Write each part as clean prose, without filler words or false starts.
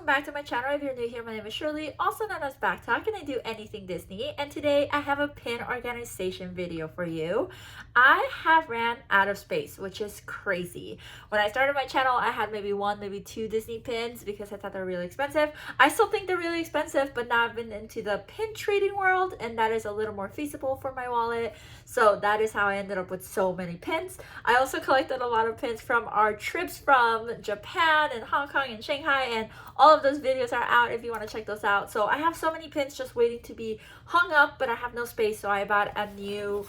welcome back to my channel. If you're new here, my name is Shirley, also known as Backttalk, and I do anything Disney. And today I have a pin organization video for you. I have ran out of space, which is crazy. When I started my channel, I had maybe one, maybe two Disney pins because I thought they're really expensive. I still think they're really expensive, but now I've been into the pin trading world, and that is a little more feasible for my wallet. So that is how I ended up with so many pins. I also collected a lot of pins from our trips from Japan and Hong Kong and Shanghai, and all of those videos are out if you want to check those out. So I have so many pins just waiting to be hung up, but I have no space, so I bought a new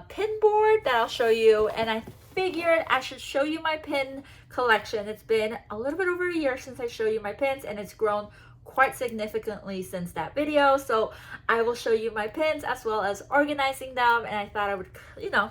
pin board that I'll show you, and I figured I should show you my pin collection. It's been a little bit over a year since I showed you my pins, and it's grown quite significantly since that video. So I will show you my pins as well as organizing them, and I thought I would,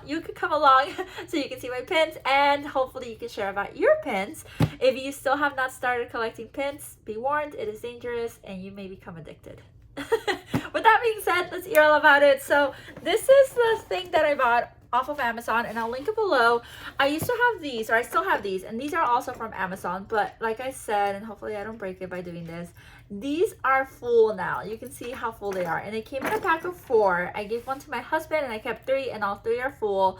you could come along so you can see my pins, and hopefully you can share about your pins. If you still have not started collecting pins, be warned, it is dangerous and you may become addicted. With that being said, let's hear all about it. So this is the thing that I bought off of Amazon, and I'll link it below. I used to have these, or I still have these, and these are also from Amazon, but like I said, and hopefully I don't break it by doing this, these are full now. You can see how full they are, and it came in a pack of 4. I gave one to my husband and I kept 3, and all 3 are full.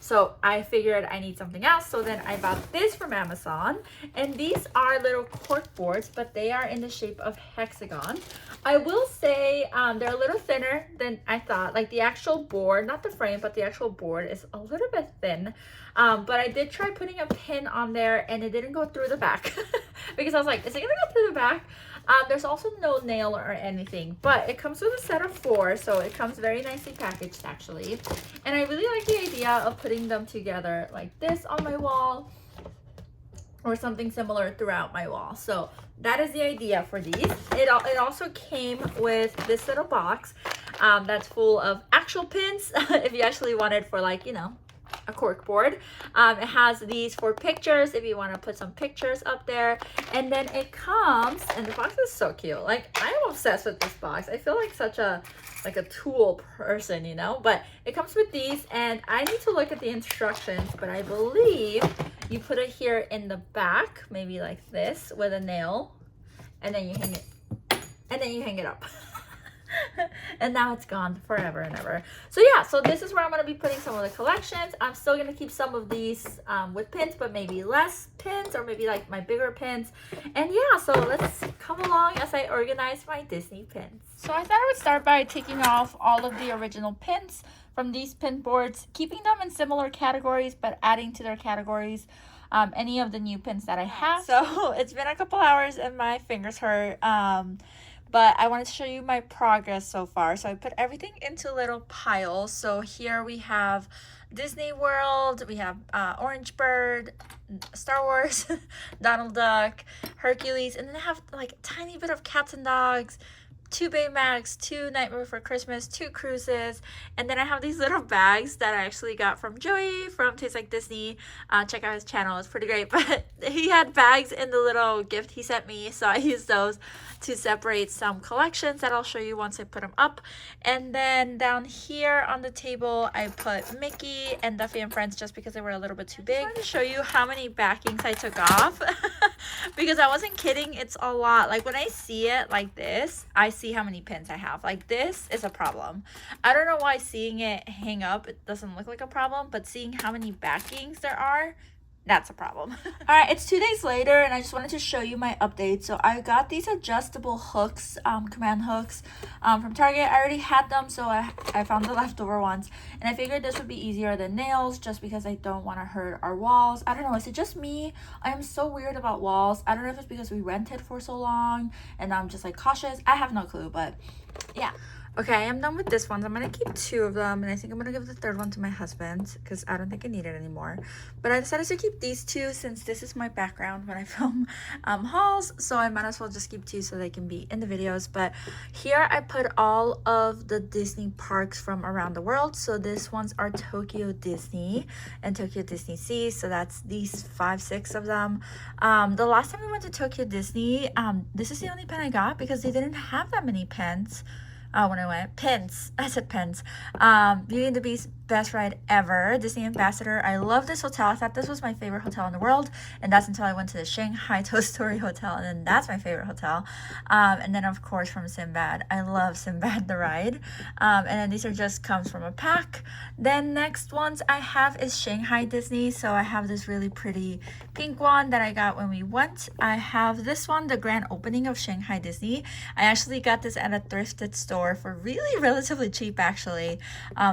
So I figured I need something else, so then I bought this from Amazon, and these are little cork boards, but they are in the shape of hexagon. I will say they're a little thinner than I thought. Like the actual board, not the frame, but the actual board is a little bit thin. But I did try putting a pin on there, and it didn't go through the back because I was like, is it gonna go through the back? There's also no nail or anything, but it comes with a set of 4, so it comes very nicely packaged actually. And I really like the idea of putting them together like this on my wall, or something similar throughout my wall. So that is the idea for these. It also came with this little box that's full of actual pins if you actually want it for, like, a cork board. It has these for pictures if you want to put some pictures up there, and then it comes, and the box is so cute. Like, I am obsessed with this box. I feel like such a tool person, but it comes with these, and I need to look at the instructions, but I believe you put it here in the back, maybe like this, with a nail, and then you hang it up. And now it's gone forever and ever. So yeah, so this is where I'm going to be putting some of the collections. I'm still going to keep some of these with pins, but maybe less pins, or maybe like my bigger pins. And yeah, so let's come along as I organize my Disney pins. So I thought I would start by taking off all of the original pins from these pin boards, keeping them in similar categories, but adding to their categories any of the new pins that I have. So it's been a couple hours and my fingers hurt. But I wanted to show you my progress so far. So I put everything into little piles. So here we have Disney World, we have Orange Bird, Star Wars, Donald Duck, Hercules, and then I have like a tiny bit of Cats and Dogs, 2 Baymax, 2 Nightmare Before Christmas, 2 cruises, and then I have these little bags that I actually got from Joey from Tastes Like Disney. Check out his channel, it's pretty great. But he had bags in the little gift he sent me, so I used those to separate some collections that I'll show you once I put them up. And then down here on the table, I put Mickey and Duffy and Friends just because they were a little bit too big. I wanted to show you how many backings I took off because I wasn't kidding, it's a lot. Like when I see it like this, I see how many pins I have. Like this is a problem. I don't know why seeing it hang up, it doesn't look like a problem, but seeing how many backings there are, that's a problem. All right, it's 2 days later, and I just wanted to show you my update. So I got these adjustable hooks, command hooks from Target. I already had them, so I found the leftover ones, and I figured this would be easier than nails just because I don't want to hurt our walls. I don't know, is it just me? I am so weird about walls. I don't know if it's because we rented for so long and I'm just like cautious. I have no clue, but yeah. Okay, I am done with this one. I'm going to keep 2 of them, and I think I'm going to give the 3rd one to my husband because I don't think I need it anymore. But I decided to keep these 2 since this is my background when I film hauls, so I might as well just keep 2 so they can be in the videos. But here I put all of the Disney parks from around the world. So these ones are Tokyo Disney and Tokyo Disney Sea, so that's these 5-6 of them. The last time we went to Tokyo Disney, this is the only pen I got because they didn't have that many pens. When I went, pins. I said pens. Beauty and the Beast best ride ever. Disney Ambassador. I love this hotel. I thought this was my favorite hotel in the world, and that's until I went to the Shanghai Toy Story Hotel, and then that's my favorite hotel. And then of course from Sinbad. I love Sinbad the ride. And then these are just comes from a pack. Then next ones I have is Shanghai Disney. So I have this really pretty pink one that I got when we went. I have this one, the grand opening of Shanghai Disney. I actually got this at a thrifted store for really relatively cheap actually.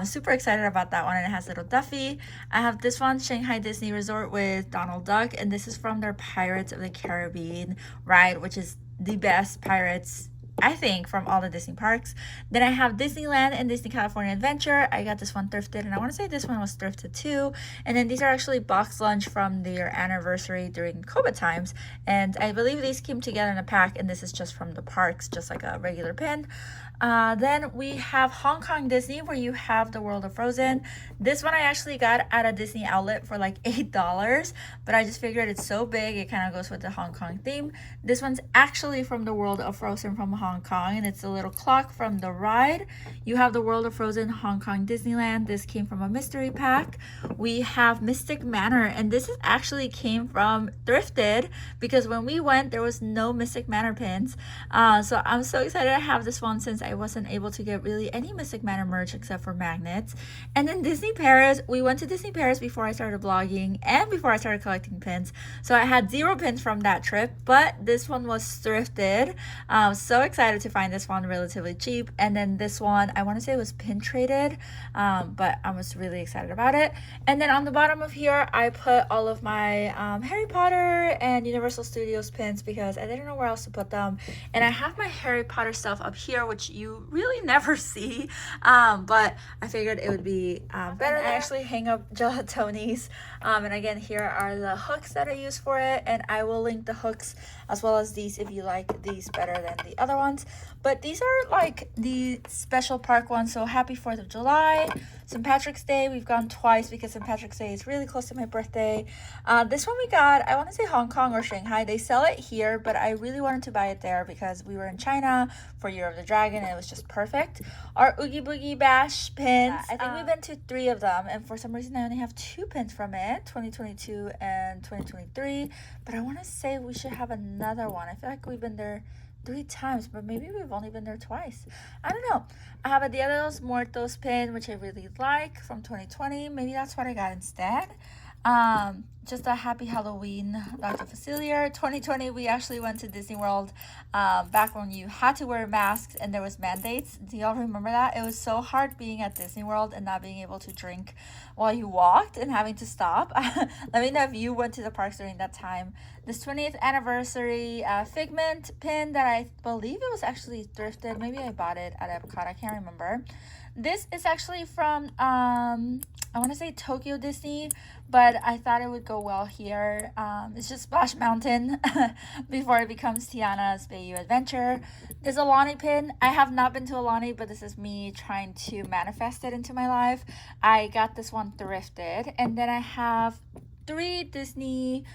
Super excited about that one, and it has little Duffy. I have this one, Shanghai Disney Resort with Donald Duck, and this is from their Pirates of the Caribbean ride, which is the best pirates I think from all the Disney parks. Then I have Disneyland and Disney California Adventure. I got this one thrifted, and I want to say this one was thrifted too. And then these are actually box lunch from their anniversary during COVID times, and I believe these came together in a pack, and this is just from the parks, just like a regular pin. Then we have Hong Kong Disney, where you have the World of Frozen. This one I actually got at a Disney outlet for like $8, but I just figured it's so big, it kind of goes with the Hong Kong theme. This one's actually from the World of Frozen from Hong Kong, and it's a little clock from the ride. You have the World of Frozen Hong Kong Disneyland. This came from a mystery pack. We have Mystic Manor, and this is actually came from thrifted, because when we went there was no Mystic Manor pins. So I'm so excited to have this one, since I wasn't able to get really any Mystic Manor merch except for magnets. And then Disney Paris, we went to Disney Paris before I started vlogging and before I started collecting pins, so I had 0 pins from that trip, but this one was thrifted. So excited to find this one relatively cheap. And then this one, I want to say it was pin traded, but I was really excited about it. And then on the bottom of here I put all of my Harry Potter and Universal Studios pins, because I didn't know where else to put them. And I have my Harry Potter stuff up here, which you really never see, but I figured it would be better. I actually hang up gelatonis, and again, here are the hooks that I use for it, and I will link the hooks as well as these if you like these better than the other ones. But these are like the special park ones. So happy 4th of July, St. Patrick's Day. We've gone twice because St. Patrick's Day is really close to my birthday. This one we got, I want to say Hong Kong or Shanghai. They sell it here, but I really wanted to buy it there because we were in China for Year of the Dragon, and it was just perfect. Our Oogie Boogie Bash pins, I think we've been to 3 of them, and for some reason I only have 2 pins from it, 2022 and 2023. But I want to say we should have another one. I feel like we've been there 3 times, but maybe we've only been there twice. I don't know. I have a Dia de los Muertos pin, which I really like, from 2020. Maybe that's what I got instead. Just a happy Halloween, Dr. Facilier. 2020, we actually went to Disney World back when you had to wear masks and there was mandates. Do y'all remember that? It was so hard being at Disney World and not being able to drink while you walked and having to stop. Let me know if you went to the parks during that time. This 20th anniversary Figment pin that I believe it was actually thrifted. Maybe I bought it at Epcot. I can't remember. This is actually from, I want to say Tokyo Disney, but I thought it would go well here. It's just Splash Mountain before it becomes Tiana's Bayou Adventure. There's a Lonnie pin. I have not been to a Lonnie, but this is me trying to manifest it into my life. I got this one thrifted. And then I have 3 Disney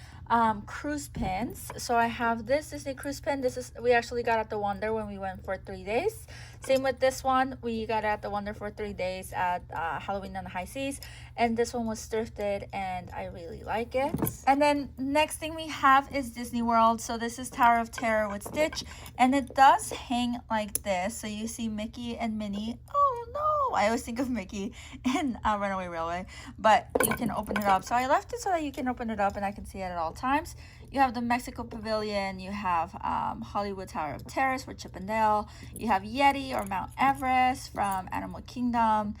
cruise pins. So I have this Disney cruise pin. This is, we actually got at the Wonder when we went for 3 days. Same with this one, we got at the Wonder for 3 days at Halloween on the High Seas, and this one was thrifted and I really like it. And then next thing we have is Disney World. So this is Tower of Terror with Stitch, and it does hang like this. So you see Mickey and Minnie. Oh no, I always think of Mickey in Runaway Railway, but you can open it up. So I left it so that you can open it up and I can see it at all times. You have the Mexico Pavilion, you have Hollywood Tower of Terror for Chip and Dale, you have Yeti or Mount Everest from Animal Kingdom,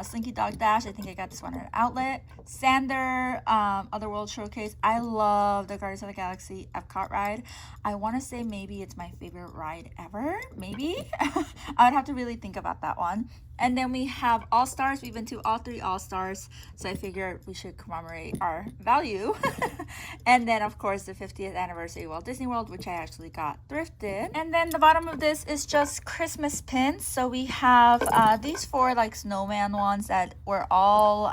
Slinky Dog Dash, I think I got this one at an outlet, Sander, Otherworld Showcase. I love the Guardians of the Galaxy Epcot ride. I want to say maybe it's my favorite ride ever, maybe. I would have to really think about that one. And then we have All Stars. We've been to all 3 All Stars, so I figured we should commemorate our value. And then, of course, the 50th anniversary Walt Disney World, which I actually got thrifted. And then the bottom of this is just Christmas pins. So we have these 4 like snowman ones that were all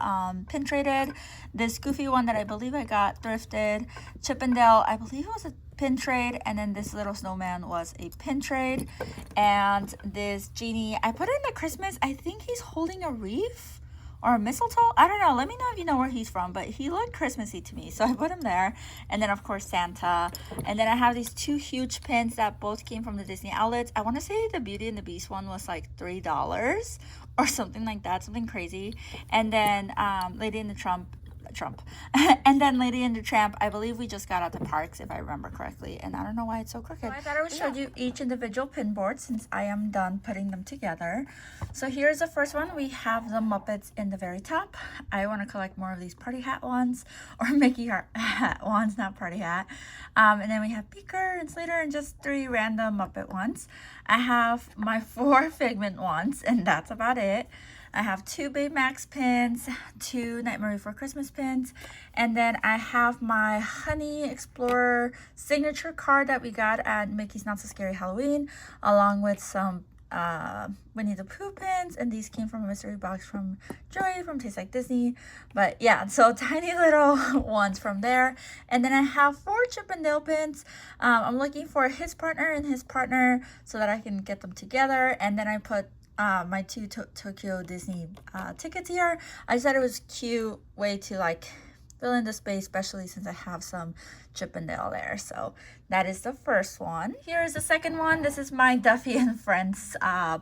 pin traded. This goofy one that I believe I got thrifted. Chip and Dale, I believe it was a pin trade, and then this little snowman was a pin trade. And this genie, I put it in the Christmas, I think he's holding a wreath or mistletoe. I don't know. Let me know if you know where he's from, but he looked Christmassy to me, so I put him there. And then of course Santa. And then I have these two huge pins that both came from the Disney outlets. I want to say the Beauty and the Beast one was like $3 or something like that, something crazy. And then Lady in the Trump and then Lady and the Tramp, I believe we just got at the parks, if I remember correctly, and I don't know why it's so crooked. I thought I would show you each individual pin board since I am done putting them together. So here's the first one. We have the Muppets in the very top. I want to collect more of these party hat ones, or Mickey hat ones, not party hat. And then we have Beaker and Slater and just 3 random Muppet ones. I have my 4 Figment ones, and that's about it. I have 2 Baymax pins, 2 Nightmare Before Christmas pins, and then I have my Honey Explorer signature card that we got at Mickey's Not So Scary Halloween, along with some Winnie the Pooh pins, and these came from a mystery box from Joey from Tastes Like Disney. But yeah, so tiny little ones from there. And then I have 4 Chip and Dale pins. I'm looking for his partner and his partner so that I can get them together. And then I put my 2 Tokyo Disney tickets here. I just thought it was cute way to like fill in the space, especially since I have some Chip and Dale there. So that is the first one. Here is the second one. This is my Duffy and Friends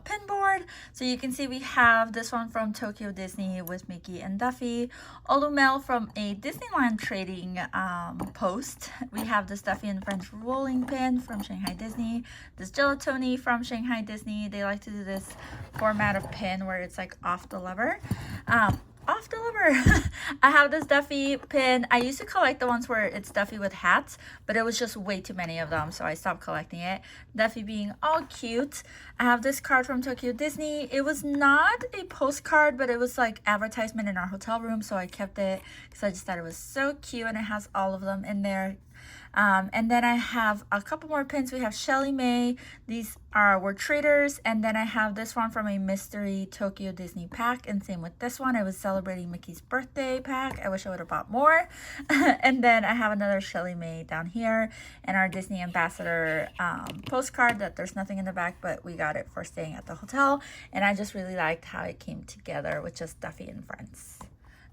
pin board. So you can see we have this one from Tokyo Disney with Mickey and Duffy. Olumel from a Disneyland trading post. We have this Duffy and Friends rolling pin from Shanghai Disney. This Gelatoni from Shanghai Disney. They like to do this format of pin where it's like off the lever. Off the lever. I have this Duffy pin. I used to collect the ones where it's Duffy with hats, but it was just way too many of them, so I stopped collecting it. Duffy being all cute. I have this card from Tokyo Disney. It was not a postcard, but it was like advertisement in our hotel room, so I kept it because I just thought it was so cute, and it has all of them in there. And then I have a couple more pins. We have Shelly May. These were traders. And then I have this one from a mystery Tokyo Disney pack. And same with this one. I was celebrating Mickey's birthday pack. I wish I would have bought more. And then I have another Shelly May down here. And our Disney Ambassador postcard that there's nothing in the back, but we got it for staying at the hotel. And I just really liked how it came together with just Duffy and Friends.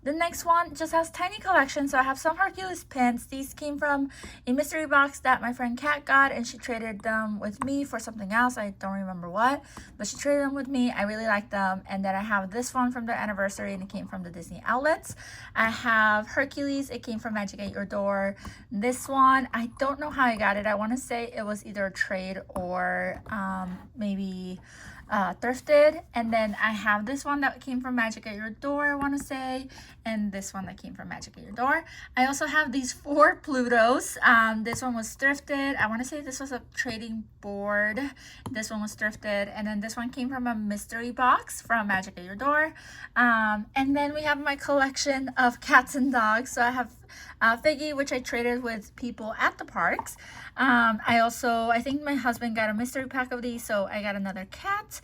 The next one just has tiny collections. So I have some Hercules pins. These came from a mystery box that my friend Kat got, and she traded them with me for something else. I don't remember what, but she traded them with me. I really like them. And then I have this one from the anniversary, and it came from the Disney outlets. I have Hercules. It came from Magic at Your Door. This one, I don't know how I got it. I want to say it was either a trade or maybe thrifted. And then I have this one that came from Magic at Your Door, I want to say, and this one that came from Magic at Your Door. I also have these 4 Plutos. This one was thrifted. I want to say this was a trading board. This one was thrifted, and then this one came from a mystery box from Magic at Your Door. And then we have my collection of cats and dogs. So I have Figgy, which I traded with people at the parks. I think my husband got a mystery pack of these, so I got another cat.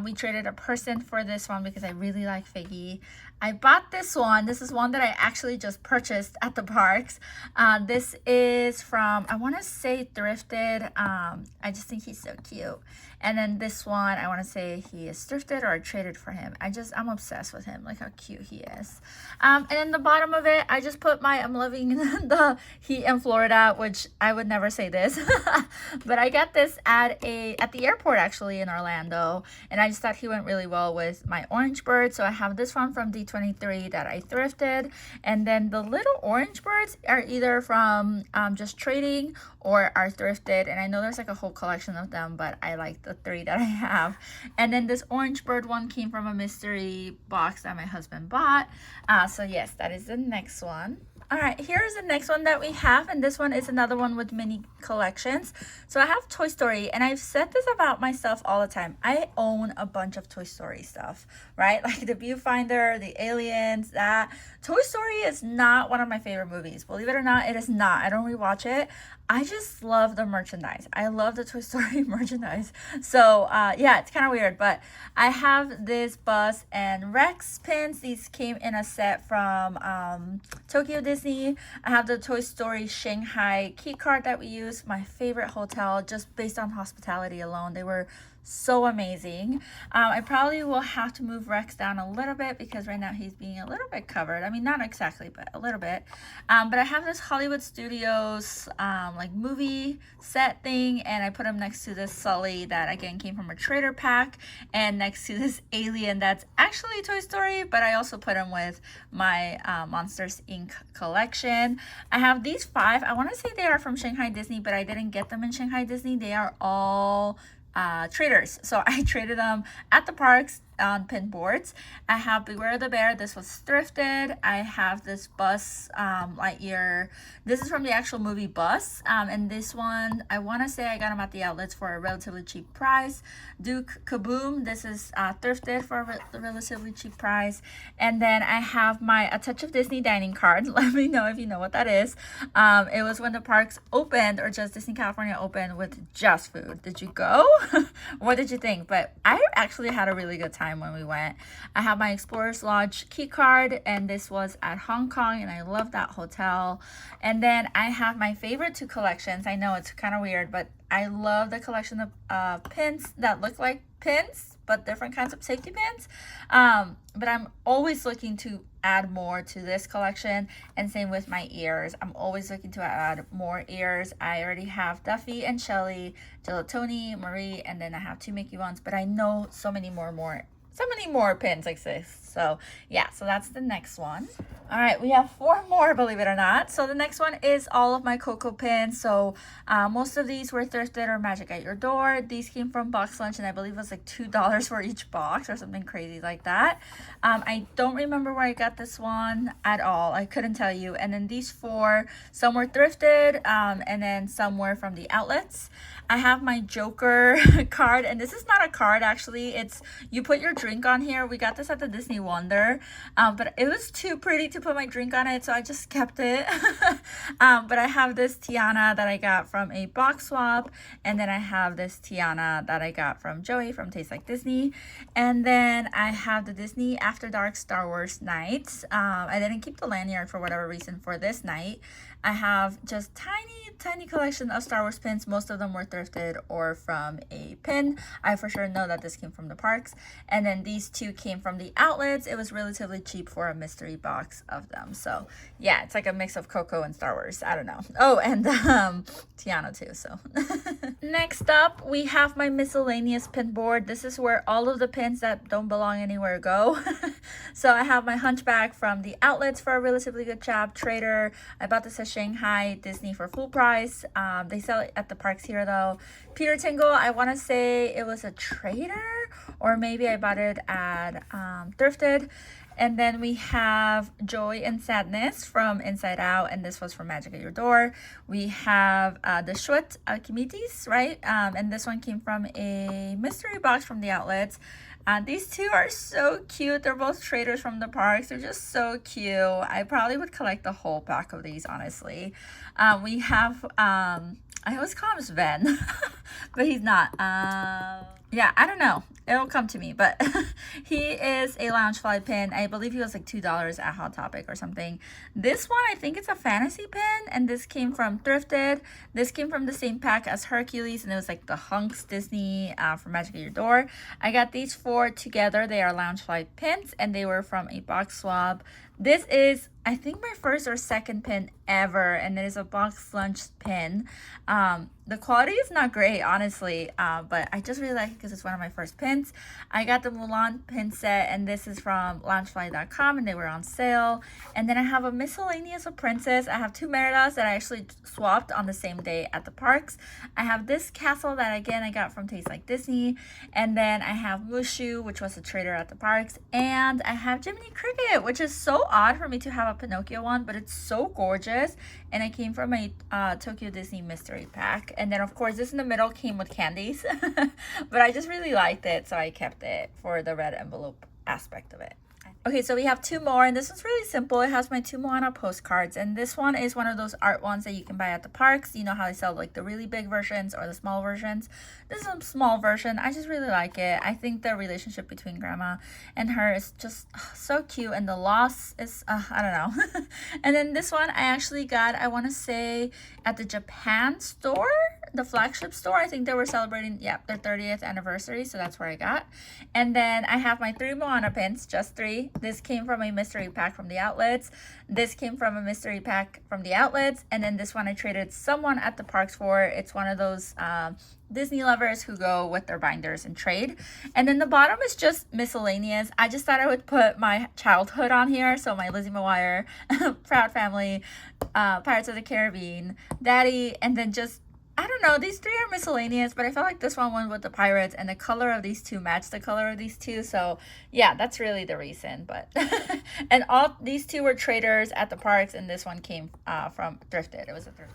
We traded a person for this one because I really like Figgy. I bought this one. This is one that I actually just purchased at the parks. This is from, I want to say thrifted. I just think he's so cute. And then this one, I want to say he is thrifted or I traded for him. I'm obsessed with him. Like how cute he is. And then the bottom of it, I just put I'm loving the heat in Florida, which I would never say this. But I got this at the airport actually in Orlando. And I just thought he went really well with my orange bird. So I have this one from D23 that I thrifted. And then the little orange birds are either from just trading or are thrifted. And I know there's like a whole collection of them, but I like the 3 that I have. And then this orange bird one came from a mystery box that my husband bought. So yes, that is the next one. All right, here's the next one that we have, and this one is another one with mini collections. So I have Toy Story, and I've said this about myself all the time. I own a bunch of Toy Story stuff, right? Like the Viewfinder, the Aliens, that. Toy Story is not one of my favorite movies. Believe it or not, it is not. I don't rewatch it. I just love the merchandise. I love the Toy Story merchandise. So yeah, it's kind of weird, but I have this Buzz and Rex pins. These came in a set from Tokyo Disney. I have the Toy Story Shanghai key card that we use. My favorite hotel, just based on hospitality alone. They were so amazing. I probably will have to move Rex down a little bit because right now he's being a little bit covered. I mean, not exactly, but a little bit. But I have this Hollywood Studios like movie set thing, and I put him next to this Sully that again came from a trader pack, and next to this alien that's actually Toy Story, but I also put him with my Monsters Inc. collection. I have these 5. I want to say they are from Shanghai Disney, but I didn't get them in Shanghai Disney. They are all traders, so I traded them at the parks on pin boards. I have Beware the Bear. This was thrifted. I have this Buzz Lightyear. This is from the actual movie Buzz, and this one I want to say I got them at the outlets for a relatively cheap price. Duke Kaboom. This is thrifted for a relatively cheap price. And then I have my A Touch of Disney dining card. Let me know if you know what that is. It was when the parks opened, or just Disney California opened, with just food. Did you go? What did you think? But I actually had a really good time when we went. I have my Explorers Lodge key card, and this was at Hong Kong, and I love that hotel. And then I have my favorite 2 collections. I know it's kind of weird, but I love the collection of pins that look like pins, but different kinds of safety pins. But I'm always looking to add more to this collection, and same with my ears. I'm always looking to add more ears. I already have Duffy and Shelly, Gelatoni, Marie, and then I have 2 Mickey ones, but I know so many more pins like this. So yeah, so that's the next one. All right, we have 4 more, believe it or not. So the next one is all of my Coco pins. So most of these were thrifted or magic at your door. These came from Box Lunch, and I believe it was like $2 for each box or something crazy like that. I don't remember where I got this one at all. I couldn't tell you. And then these 4, some were thrifted, and then some were from the outlets. I have my Joker card, and this is not a card actually. It's, you put your drink on here. We got this at the Disney Wonder, but it was too pretty to put my drink on it, so I just kept it. But I have this Tiana that I got from a box swap, and then I have this Tiana that I got from Joey from Taste Like Disney, and then I have the Disney After Dark Star Wars nights. I didn't keep the lanyard for whatever reason for this night. I have just tiny collection of Star Wars pins. Most of them were thrifted or from a pin. I for sure know that this came from the parks. And then these 2 came from the outlets. It was relatively cheap for a mystery box of them. So yeah, it's like a mix of Coco and Star Wars. I don't know. Oh, and Tiana too. So next up, we have my miscellaneous pin board. This is where all of the pins that don't belong anywhere go. So I have my Hunchback from the outlets for a relatively good job. Trader. I bought this at Shanghai Disney for full price. They sell it at the parks here though. Peter Tingle, I want to say it was a trader, or maybe I bought it at thrifted. And then we have Joy and Sadness from Inside Out, and this was from Magic at Your Door. We have the Schwet Archimedes, right? And this one came from a mystery box from the outlets. These 2 are so cute. They're both traders from the parks. They're just so cute. I probably would collect the whole pack of these, honestly. We have, I always call him Sven, but he's not. Yeah, I don't know. It'll come to me, but he is a Loungefly pin. I believe he was like $2 at Hot Topic or something. This one, I think it's a fantasy pin, and this came from thrifted. This came from the same pack as Hercules, and it was like the Hunks Disney from Magic at Your Door. I got these 4 together. They are Loungefly pins, and they were from a box swap. This is, I think, my first or second pin ever, and it is a Box Lunch pin. The quality is not great, honestly, but I just really like it because it's one of my first pins. I got the Mulan pin set, and this is from Loungefly.com, and they were on sale. And then I have a miscellaneous of Princess. I have 2 Meritas that I actually swapped on the same day at the parks. I have this castle that, again, I got from Taste Like Disney. And then I have Mushu, which was a trader at the parks. And I have Jiminy Cricket, which is so odd for me to have a Pinocchio one, but it's so gorgeous. And it came from a Tokyo Disney mystery pack. And then, of course, this in the middle came with candies. But I just really liked it, so I kept it for the red envelope aspect of it. Okay, so we have two more, and this one's really simple. It has my two Moana postcards, and this one is one of those art ones that you can buy at the parks. You know how they sell like the really big versions or the small versions. This is a small version. I just really like it. I think the relationship between Grandma and her is just so cute, and the loss is, I don't know. And then this one I actually got, I want to say, at the Japan store, the flagship store. I think they were celebrating, yeah, their 30th anniversary, so that's where I got. And then I have my 3 Moana pins, just 3. This came from a mystery pack from the outlets. This came from a mystery pack from the outlets. And then this one I traded someone at the parks for. It's one of those Disney lovers who go with their binders and trade. And then the bottom is just miscellaneous. I just thought I would put my childhood on here. So my Lizzie McGuire, Proud Family, Pirates of the Caribbean, Daddy, and then just, I don't know, these 3 are miscellaneous, but I felt like this one went with the pirates, and the color of these 2 matched the color of these 2. So yeah, that's really the reason. But and all these 2 were traders at the parks, and this one came from thrifted. It was a thrift.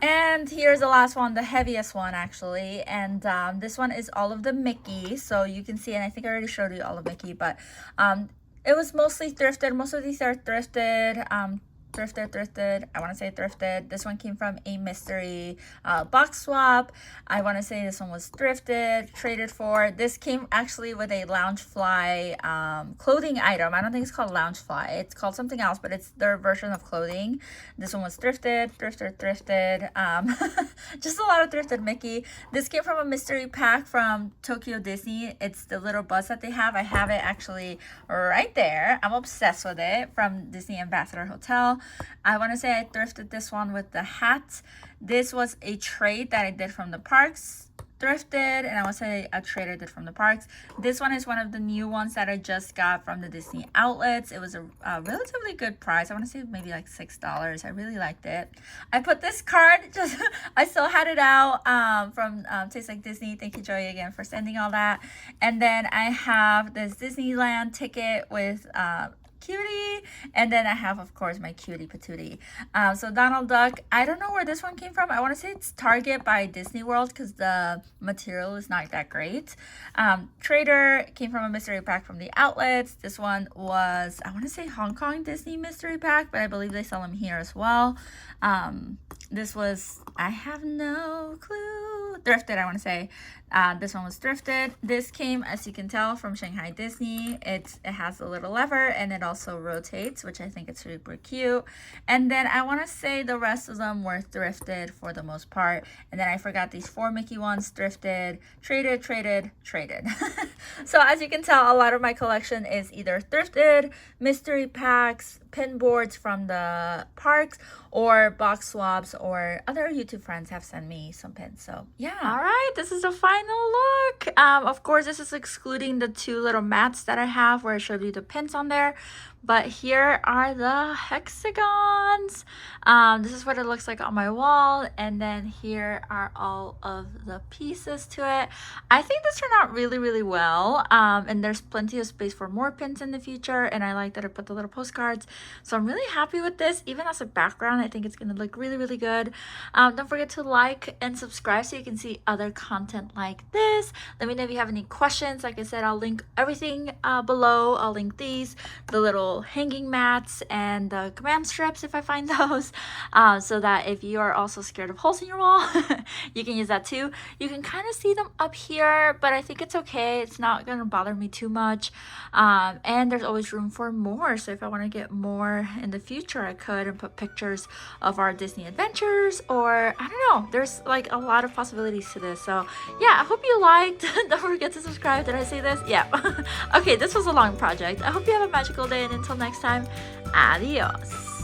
And here's the last one, the heaviest one actually. And this one is all of the Mickey. So you can see, and I think I already showed you all of Mickey, but it was mostly thrifted. Most of these are thrifted. Thrifted, I want to say thrifted. This one came from a mystery box swap. I want to say this one was thrifted, traded for. This came actually with a Loungefly clothing item. I don't think it's called Loungefly. It's called something else, but it's their version of clothing. This one was thrifted. Just a lot of thrifted Mickey. This came from a mystery pack from Tokyo Disney. It's the little bus that they have. I have it actually right there. I'm obsessed with it, from Disney Ambassador Hotel. I want to say I thrifted this one with the hat. This was a trade that I did from the parks, thrifted, and I want to say a trade I did from the parks. This one is one of the new ones that I just got from the Disney outlets. It was a relatively good price. I want to say maybe like $6. I really liked it. I put this card, just I still had it out from Taste Like Disney. Thank you, Joey, again for sending all that. And then I have this Disneyland ticket with Cutie, and then I have, of course, my Cutie Patootie. So Donald Duck, I don't know where this one came from. I want to say it's Target by Disney World because the material is not that great. Trader came from a mystery pack from the outlets. This one was, I want to say, Hong Kong Disney mystery pack, but I believe they sell them here as well. This was, I have no clue, thrifted, I want to say. This one was thrifted. This came, as you can tell, from Shanghai Disney. It has a little lever, and it also rotates, which I think is super cute. And then I want to say the rest of them were thrifted for the most part. And then I forgot these 4 Mickey ones, thrifted, traded. So as you can tell, a lot of my collection is either thrifted, mystery packs, pin boards from the parks, or box swaps, or other YouTube friends have sent me some pins. So yeah. All right, this is the final look. Of course, this is excluding the 2 little mats that I have where I showed you the pins on there. But here are the hexagons. This is what it looks like on my wall. And then here are all of the pieces to it. I think this turned out really, really well. And there's plenty of space for more pins in the future. And I like that I put the little postcards. So I'm really happy with this. Even as a background, I think it's going to look really, really good. Don't forget to like and subscribe so you can see other content like this. Let me know if you have any questions. Like I said, I'll link everything below. I'll link these, the little hanging mats, and the command strips if I find those, so that if you are also scared of holes in your wall, you can use that too. You can kind of see them up here, but I think it's okay. It's not going to bother me too much. And there's always room for more. So if I want to get more in the future, I could, and put pictures of our Disney adventures, or I don't know. There's like a lot of possibilities to this. So yeah, I hope you liked. Don't forget to subscribe. Did I say this? Yeah. Okay, this was a long project. I hope you have a magical day, and until next time, adios.